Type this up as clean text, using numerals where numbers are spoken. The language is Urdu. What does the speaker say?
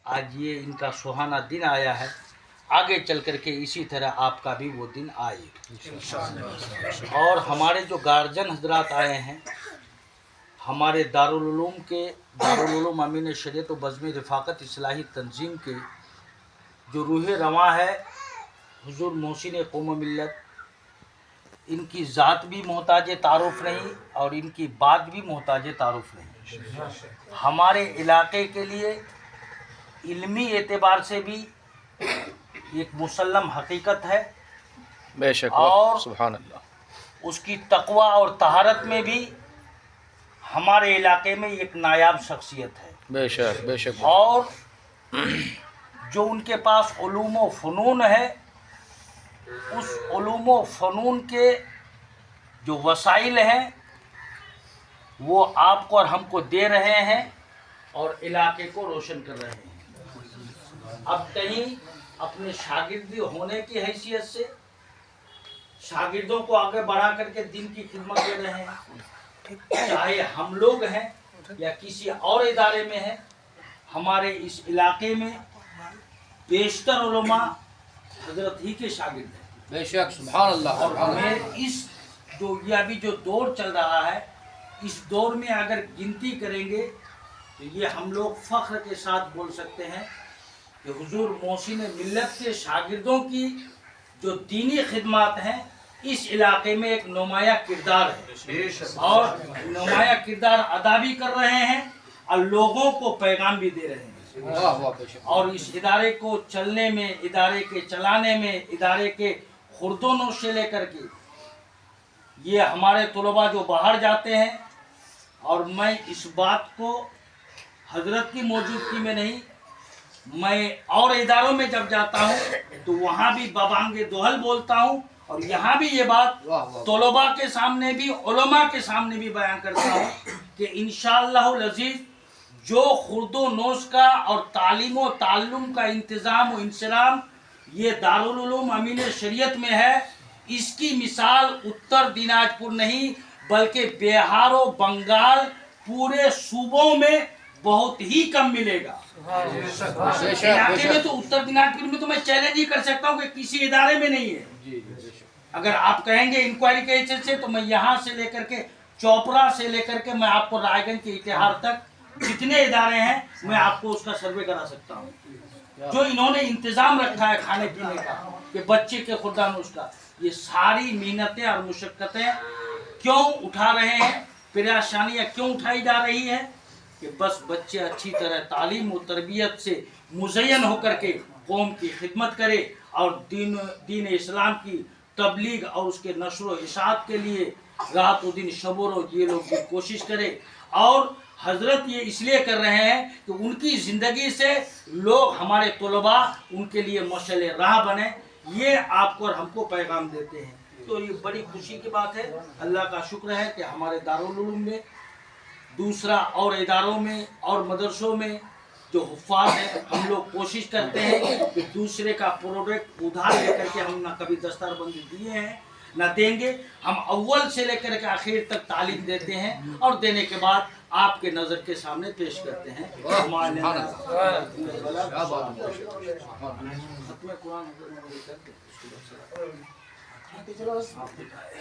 آج یہ ان کا سہانا دن آیا ہے، آگے چل کر کے اسی طرح آپ کا بھی وہ دن آئے۔ اور ہمارے جو گارجن حضرات آئے ہیں، ہمارے دارالعلوم امین شریعت و بزم رفاقت اصلاحی تنظیم کے جو روح رواں ہے حضور محسن قوم و ملت، ان کی ذات بھی محتاج تعارف نہیں اور ان کی بات بھی محتاج تعارف نہیں۔ ہمارے علاقے کے لیے علمی اعتبار سے بھی ایک مسلم حقیقت ہے، بے شک، اور سبحان اللہ، اس کی تقوی اور طہارت میں بھی ہمارے علاقے میں ایک نایاب شخصیت ہے۔ بے شک، بے شک، اور جو ان کے پاس علوم و فنون ہے، اس علوم و فنون کے جو وسائل ہیں وہ آپ کو اور ہم کو دے رہے ہیں اور علاقے کو روشن کر رہے ہیں۔ اب کہیں اپنے شاگردی ہونے کی حیثیت سے شاگردوں کو آگے بڑھا کر کے دین کی خدمت دے رہے ہیں، چاہے ہم لوگ ہیں یا کسی اور ادارے میں ہیں۔ ہمارے اس علاقے میں بیشتر علماء حضرت ہی کے شاگرد ہیں۔ بے شک، سبحان اللہ، اور ہمیں اس یہ ابھی جو دور چل رہا ہے، اس دور میں اگر گنتی کریں گے تو یہ ہم لوگ فخر کے ساتھ بول سکتے ہیں کہ حضور محسن ملت کے شاگردوں کی جو دینی خدمات ہیں اس علاقے میں ایک نمایاں کردار ہے، اور نمایاں کردار ادا بھی کر رہے ہیں اور لوگوں کو پیغام بھی دے رہے ہیں۔ اور اس ادارے کو چلنے میں، ادارے کے چلانے میں، ادارے کے خرد و نوش سے لے کر کے یہ ہمارے طلباء جو باہر جاتے ہیں، اور میں اس بات کو حضرت کی موجودگی میں نہیں، میں اور اداروں میں جب جاتا ہوں تو وہاں بھی ببانگ دوہل بولتا ہوں، اور یہاں بھی یہ بات طلباء کے سامنے بھی، علماء کے سامنے بھی بیان کرتا ہوں کہ انشاءاللہ العزیز جو خرد و نوش کا اور تعلیم و تعلم کا انتظام و انصرام یہ دارالعلوم امین شریعت میں ہے، اس کی مثال اتر دیناج پور نہیں بلکہ بہار و بنگال پورے صوبوں میں بہت ہی کم ملے گا۔ علاقے میں تو اتر دیناج پور میں تو میں چیلنج ہی کر سکتا ہوں کہ کسی ادارے میں نہیں ہے۔ اگر آپ کہیں گے انکوائری کے حیثیت سے تو میں یہاں سے لے کر کے چوپڑا سے لے کر کے میں آپ کو رائے گنج کے اتحاد تک جتنے ادارے ہیں میں آپ کو اس کا سروے کرا سکتا ہوں۔ جو انہوں نے انتظام رکھا ہے کھانے پینے کا، کہ بچے کے خردانوش کا، یہ ساری محنتیں اور مشقتیں کیوں اٹھا رہے ہیں، پریشانیاں کیوں اٹھائی جا رہی ہے کہ بس بچے اچھی طرح تعلیم و تربیت سے مزین ہو کر کے قوم کی خدمت کرے اور دین اسلام کی تبلیغ اور اس کے نشر و اشاعت کے لیے رات و دن شب و روز یہ لوگ بھی کوشش کرے۔ اور حضرت یہ اس لیے کر رہے ہیں کہ ان کی زندگی سے لوگ، ہمارے طلباء ان کے لیے مشعل راہ بنے، یہ آپ کو اور ہم کو پیغام دیتے ہیں۔ تو یہ بڑی خوشی کی بات ہے، اللہ کا شکر ہے کہ ہمارے دارالعلوم میں، دوسرا اور اداروں میں اور مدرسوں میں جو حفاظ ہیں، ہم لوگ کوشش کرتے ہیں کہ دوسرے کا پروڈکٹ ادھار لے کر کے ہم نہ کبھی دستار بندی دیے ہیں نہ دیں گے۔ ہم اول سے لے کر کے آخر تک تعلیم دیتے ہیں اور دینے کے بعد آپ کے نظر کے سامنے پیش کرتے ہیں۔ ختم قرآن